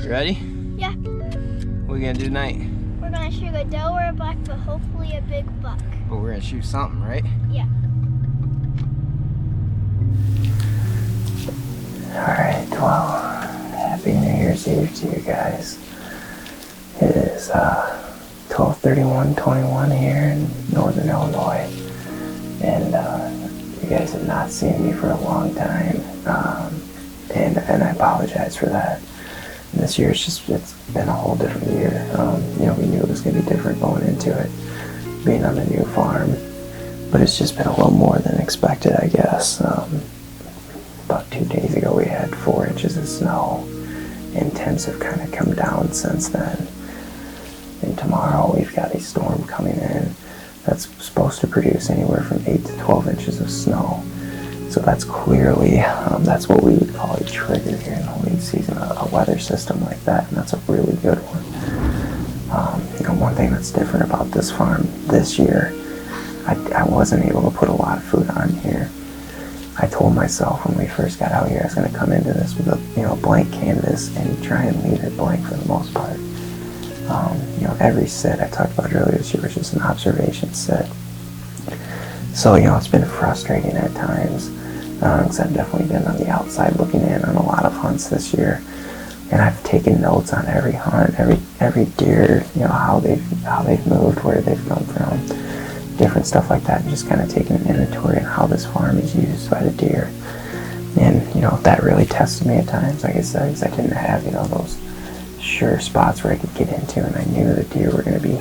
You ready? Yeah. What are we gonna do tonight? We're gonna shoot a doe or a buck, but hopefully a big buck. But we're gonna shoot something, right? Yeah. Alright, well, Happy New Year's Eve to you guys. It is 12/31/21 here in Northern Illinois. And you guys have not seen me for a long time. And I apologize for that. And this year it's been a whole different year. We knew it was going to be different going into it, being on the new farm. But it's just been a little more than expected, I guess. About 2 days ago we had 4 inches of snow, and temps have kind of come down since then. And tomorrow we've got a storm coming in that's supposed to produce anywhere from 8 to 12 inches of snow. So that's clearly, that's what we would call a trigger here in the late season, a weather system like that, and that's a really good one. One thing that's different about this farm this year, I wasn't able to put a lot of food on here. I told myself when we first got out here I was going to come into this with a blank canvas and try and leave it blank for the most part. Every sit I talked about earlier this year was just an observation sit. So, it's been frustrating at times, because I've definitely been on the outside looking in on a lot of hunts this year, and I've taken notes on every hunt, every deer, how they've moved, where they've come from, different stuff like that, and just kind of taking an inventory on how this farm is used by the deer. And, that really tested me at times, like I said, because I didn't have, those sure spots where I could get into, and I knew the deer were going to be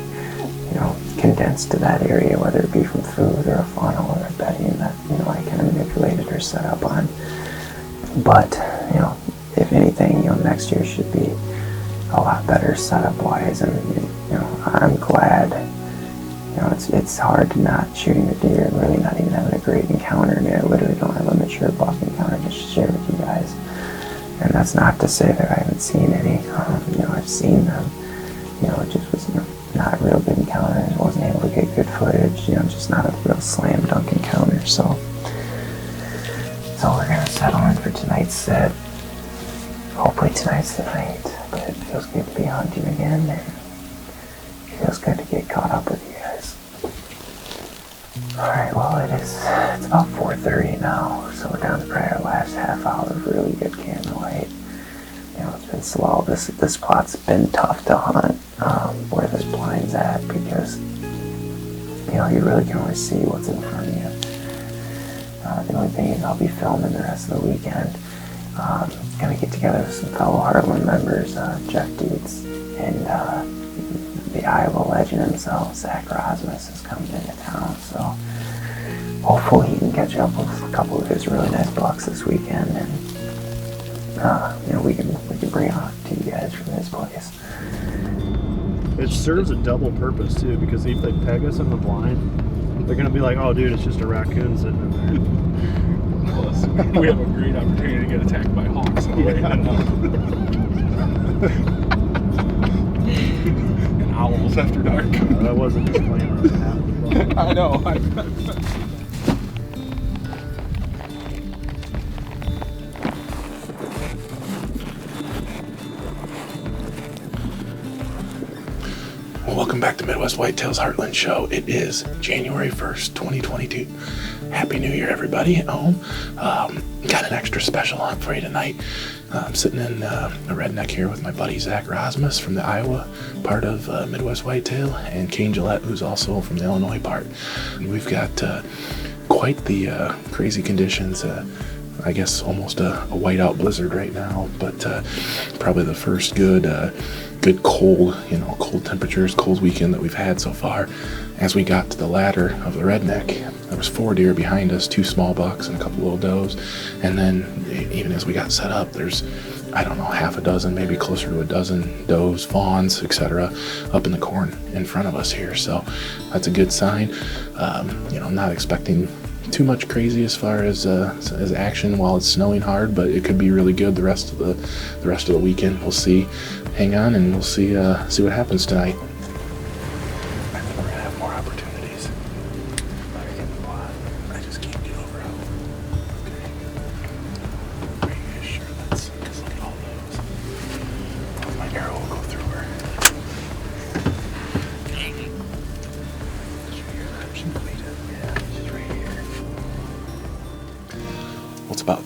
condensed to that area, whether it be from food or a funnel or a bedding that, I kind of manipulated or set up on. But, if anything, next year should be a lot better setup-wise, and, I'm glad. It's hard to not shooting a deer and really not even having a great encounter. I mean, I literally don't have a mature buck encounter to share with you guys. And that's not to say that I haven't seen any. I've seen them. It just was not a real good encounter. I wasn't able to get good footage. Just not a real slam dunk encounter. So we're gonna settle in for tonight's set. Hopefully tonight's the night. But it feels good to be hunting again, and it feels good to get caught up with you guys. All right. Well, it's about 4:30 now, so we're down to probably our last half hour of really good candlelight. It's been slow. This plot's been tough to hunt where this blind's at, because you really can only see what's in front of you. The only thing is I'll be filming the rest of the weekend. Gonna get together with some fellow Heartland members, Jeff Deets, and the Iowa legend himself, Zach Rozmus, is coming into town. So hopefully he can catch up with a couple of his really nice bucks this weekend, and we can bring it on to you guys from his place. It serves a double purpose too, because if they peg us in the blind, they're gonna be like, "Oh, dude, it's just a raccoon sitting in there." Plus, we have a great opportunity to get attacked by hawks on the way in. And owls after dark. That wasn't disclaimer. I know. Welcome back to Midwest Whitetail's Heartland Show. It is January 1st, 2022. Happy New Year, everybody at home. Got an extra special hunt for you tonight. I'm sitting in a Redneck here with my buddy Zach Rozmus from the Iowa part of Midwest Whitetail, and Kane Gillette, who's also from the Illinois part. And we've got quite the crazy conditions. I guess almost a whiteout blizzard right now, but probably the first good cold, cold temperatures, cold weekend that we've had so far. As we got to the ladder of the Redneck, there was 4 deer behind us, 2 small bucks and a couple little does. And then even as we got set up, there's, half a dozen, maybe closer to a dozen does, fawns, etc. up in the corn in front of us here. So that's a good sign. Not expecting too much crazy as far as action while it's snowing hard, but it could be really good the rest of the weekend. We'll see. Hang on, and we'll see what happens tonight. I think we're gonna have more opportunities. I just can't get over how. Okay. Are you guys sure that's? Because look at all those.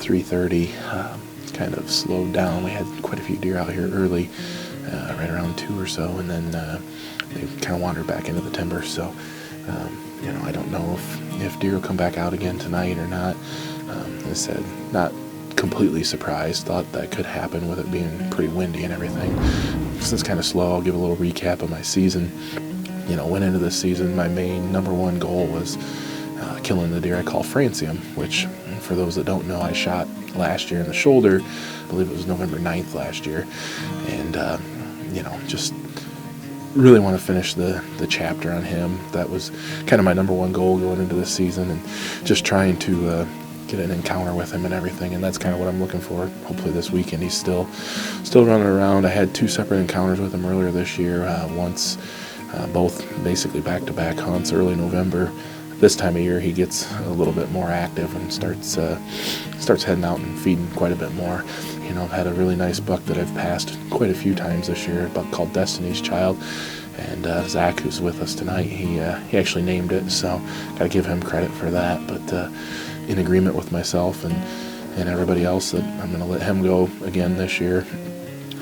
3:30, kind of slowed down. We had quite a few deer out here early, right around 2 or so, and then they kind of wandered back into the timber. So, I don't know if deer will come back out again tonight or not. As I said, not completely surprised. Thought that could happen with it being pretty windy and everything. Since it's kind of slow, I'll give a little recap of my season. Went into this season, my main number one goal was killing the deer I call Francium, which, for those that don't know, I shot last year in the shoulder. I believe it was November 9th last year. And, just really want to finish the chapter on him. That was kind of my number one goal going into this season, and just trying to get an encounter with him and everything, and that's kind of what I'm looking for. Hopefully this weekend he's still running around. I had 2 separate encounters with him earlier this year. Once, both basically back-to-back hunts early November. This time of year he gets a little bit more active and starts heading out and feeding quite a bit more. I've had a really nice buck that I've passed quite a few times this year, a buck called Destiny's Child, and Zach, who's with us tonight, he actually named it, so gotta give him credit for that. But in agreement with myself and everybody else that I'm going to let him go again this year.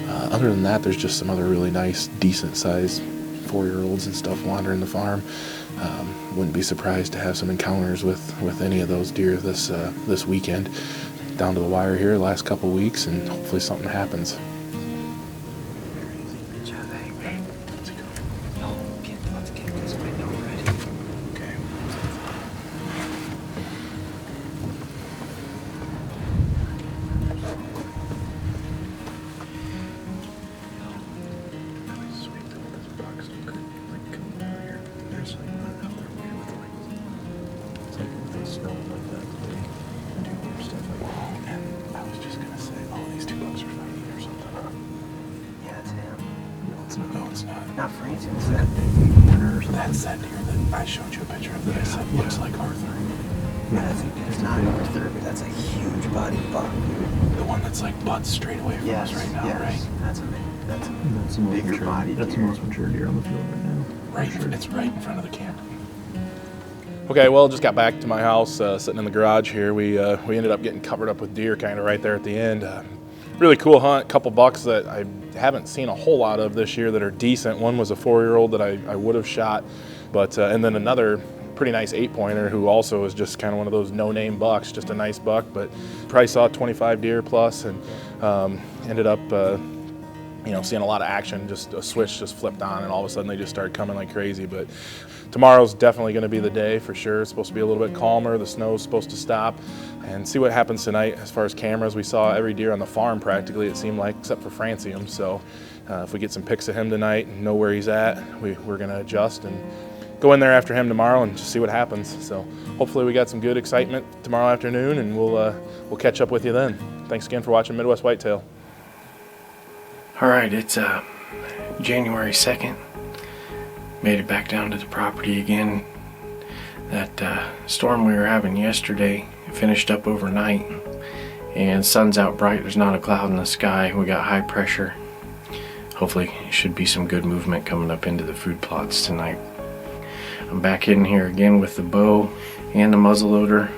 Other than that, there's just some other really nice, decent-sized 4-year-olds and stuff wandering the farm. Wouldn't be surprised to have some encounters with any of those deer this weekend. Down to the wire here the last couple weeks, and hopefully something happens. Not Francium, That's that deer that I showed you a picture of that I said looks like Arthur. Yeah, it's not Arthur, but that's a huge body buck. The one that's like butts straight away from us right now, right? That's a bigger body deer. That's the most mature deer on the field right now. Right, sure. It's right in front of the camera. Okay, well, just got back to my house, sitting in the garage here. We ended up getting covered up with deer kind of right there at the end. Really cool hunt, couple bucks that I haven't seen a whole lot of this year that are decent. One was a 4-year-old that I would have shot, but and then another pretty nice 8-pointer who also is just kind of one of those no-name bucks, just a nice buck, but probably saw 25 deer plus, and ended up seeing a lot of action. Just a switch just flipped on, and all of a sudden they just started coming like crazy. But tomorrow's definitely going to be the day for sure. It's supposed to be a little bit calmer. The snow's supposed to stop, and see what happens tonight. As far as cameras, we saw every deer on the farm practically, it seemed like, except for Francium. So if we get some pics of him tonight and know where he's at, we're going to adjust and go in there after him tomorrow and just see what happens. So hopefully we got some good excitement tomorrow afternoon, and we'll catch up with you then. Thanks again for watching Midwest Whitetail. All right, it's January 2nd. Made it back down to the property again. That storm we were having yesterday finished up overnight, and sun's out bright. There's not a cloud in the sky. We got high pressure. Hopefully should be some good movement coming up into the food plots tonight. I'm back in here again with the bow and the muzzleloader.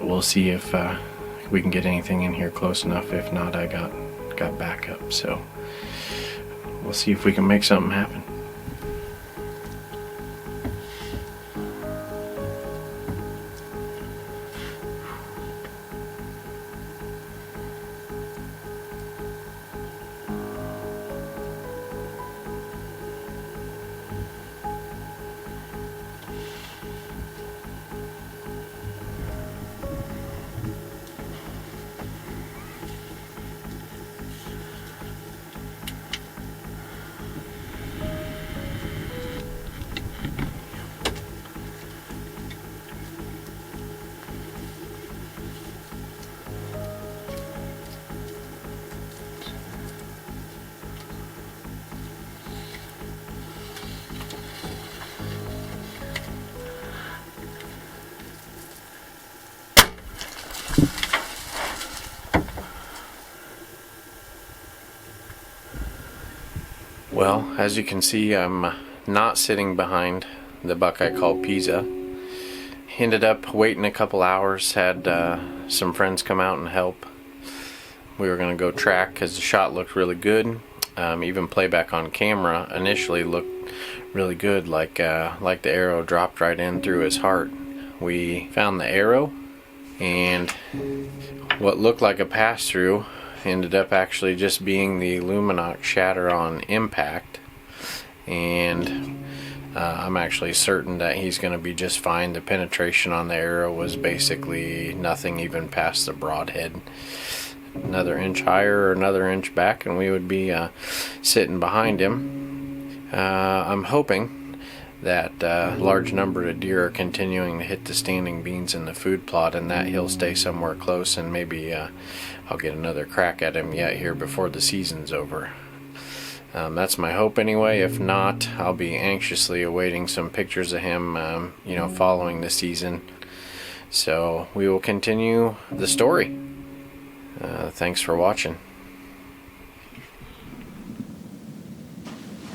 We'll see if we can get anything in here close enough. If not, I got backup, so we'll see if we can make something happen. Well, as you can see, I'm not sitting behind the buck I call Pisa, ended up waiting a couple hours, had some friends come out and help. We were going to go track because the shot looked really good. Even playback on camera initially looked really good, like the arrow dropped right in through his heart. We found the arrow, and what looked like a pass-through ended up actually just being the Luminox shatter on impact. And I'm actually certain that he's going to be just fine. The penetration on the arrow was basically nothing, even past the broadhead. Another inch higher or another inch back and we would be sitting behind him. I'm hoping that large number of deer are continuing to hit the standing beans in the food plot, and that he'll stay somewhere close, and maybe I'll get another crack at him yet here before the season's over. That's my hope anyway. If not, I'll be anxiously awaiting some pictures of him following the season. So we will continue the story. Thanks for watching.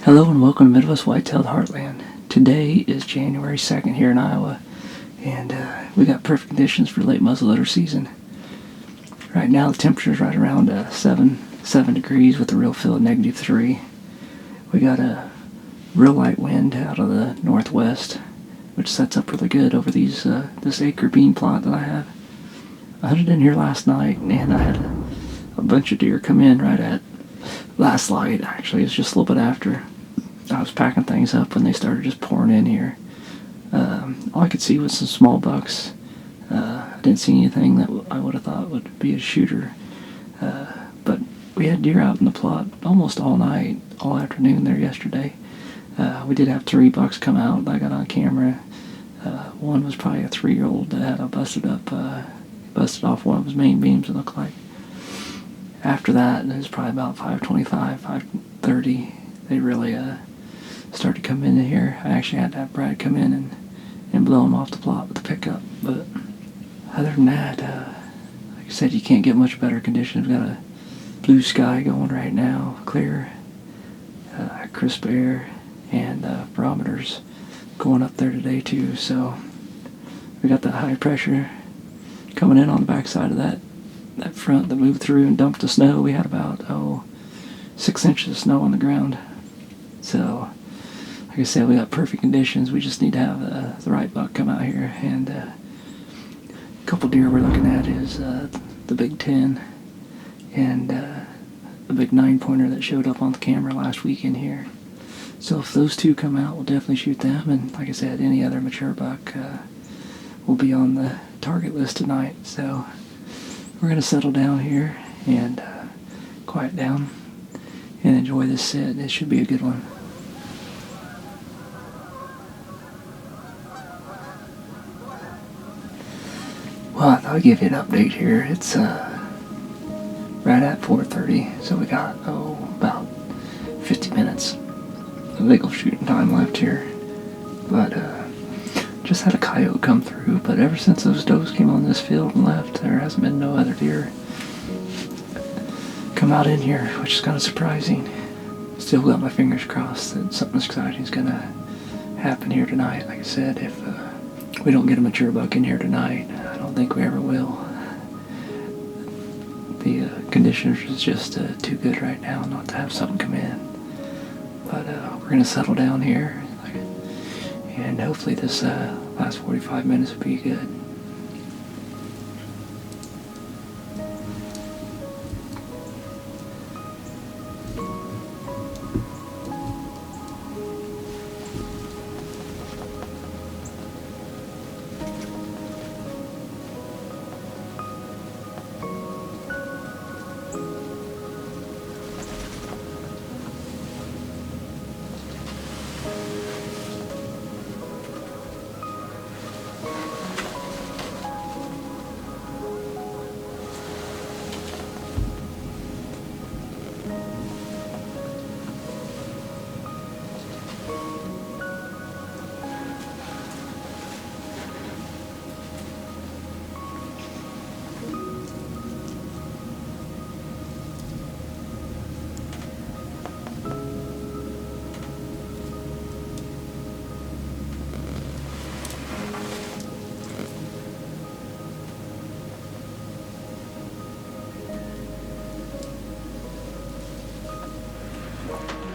Hello and welcome to Midwest Whitetail Heartland. Today is January 2nd here in Iowa, and we got perfect conditions for late muzzleloader season. Right now the temperature is right around 7 degrees with a real feel of -3. We got a real light wind out of the northwest, which sets up really good over this acre bean plot that I have. I hunted in here last night, and I had a bunch of deer come in right at last light. Actually, it's just a little bit after. I was packing things up when they started just pouring in here. All I could see was some small bucks. I didn't see anything that I would have thought would be a shooter. But we had deer out in the plot almost all night, all afternoon there yesterday. We did have 3 bucks come out that I got on camera. One was probably a 3-year-old that had a busted off one of his main beams, it looked like. After that, it was probably about 5:25, 5:30. They really started to come in here. I actually had to have Brad come in and blow him off the plot with the pickup. But other than that, like I said, you can't get much better conditions. We've got a blue sky going right now, clear, crisp air, and barometers going up there today too. So we got that high pressure coming in on the backside of that front that moved through and dumped the snow. We had about 6 inches of snow on the ground. So like I said, we got perfect conditions. We just need to have the right buck come out here. And a couple deer we're looking at is the big 10 and the big 9-pointer that showed up on the camera last weekend here. So if those two come out, we'll definitely shoot them. And like I said, any other mature buck will be on the target list tonight. So we're going to settle down here and quiet down and enjoy this sit. It should be a good one. Well, I thought I'd give you an update here. It's right at 4:30, so we got about 50 minutes of legal shooting time left here. But just had a coyote come through, but ever since those does came on this field and left, there hasn't been no other deer come out in here, which is kind of surprising. Still got my fingers crossed that something exciting is going to happen here tonight. Like I said, if we don't get a mature buck in here tonight, I don't think we ever will. The conditions is just too good right now not to have something come in. But we're going to settle down here, and hopefully this last 45 minutes will be good.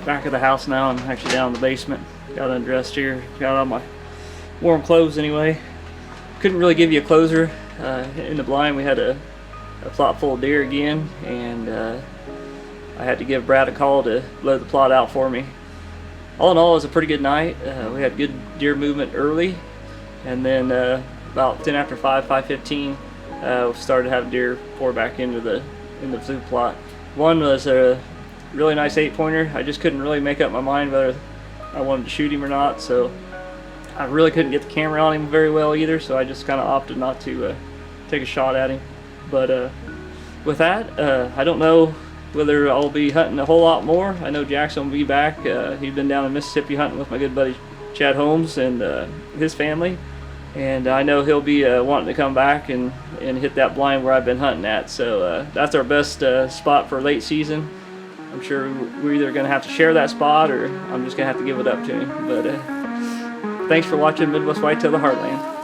back of the house now. I'm actually down in the basement. Got undressed here. Got all my warm clothes anyway. Couldn't really give you a closer. In the blind we had a plot full of deer again, and I had to give Brad a call to blow the plot out for me. All in all, it was a pretty good night. We had good deer movement early, and then about 10 after 5:15, we started having deer pour back into the food plot. One was a really nice 8-pointer. I just couldn't really make up my mind whether I wanted to shoot him or not, so I really couldn't get the camera on him very well either, so I just kind of opted not to take a shot at him. But with that, I don't know whether I'll be hunting a whole lot more. I know Jackson will be back. He's been down in Mississippi hunting with my good buddy Chad Holmes and his family, and I know he'll be wanting to come back and hit that blind where I've been hunting at. So that's our best spot for late season. I'm sure we're either going to have to share that spot or I'm just going to have to give it up to him. But thanks for watching Midwest Whitetail, the Heartland.